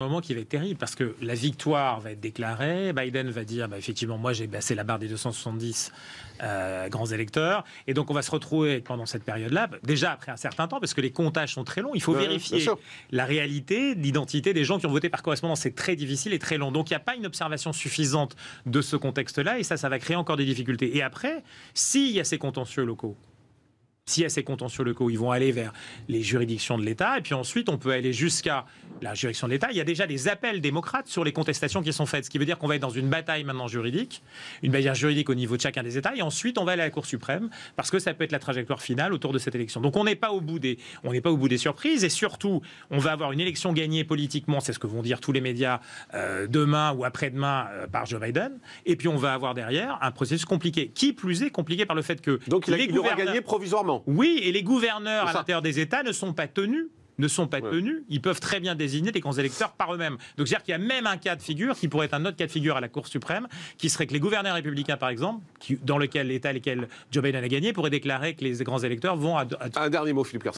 Moment qui va être terrible parce que la victoire va être déclarée, Biden va dire effectivement moi j'ai passé la barre des 270 grands électeurs et donc on va se retrouver pendant cette période-là, déjà après un certain temps parce que les comptages sont très longs, il faut vérifier la réalité, l'identité des gens qui ont voté par correspondance, c'est très difficile et très long, donc il n'y a pas une observation suffisante de ce contexte-là et ça va créer encore des difficultés. Et après, s'il y a ces contentieux locaux, ils vont aller vers les juridictions de l'État, et puis ensuite, on peut aller jusqu'à la juridiction de l'État. Il y a déjà des appels démocrates sur les contestations qui sont faites, ce qui veut dire qu'on va être dans une bataille maintenant juridique, une bataille juridique au niveau de chacun des États, et ensuite, on va aller à la Cour suprême, parce que ça peut être la trajectoire finale autour de cette élection. Donc, on n'est pas au bout des surprises, et surtout, on va avoir une élection gagnée politiquement, c'est ce que vont dire tous les médias demain ou après-demain par Joe Biden, et puis on va avoir derrière un processus compliqué, qui plus est compliqué par le fait que donc il aura gagné provisoirement. Oui, et les gouverneurs à l'intérieur des États ne sont pas tenus. Ils peuvent très bien désigner des grands électeurs par eux-mêmes. Donc, c'est-à-dire qu'il y a même un cas de figure qui pourrait être un autre cas de figure à la Cour suprême, qui serait que les gouverneurs républicains, par exemple, dans lequel Joe Biden a gagné, pourraient déclarer que les grands électeurs vont à... Un dernier mot, Philippe Carson.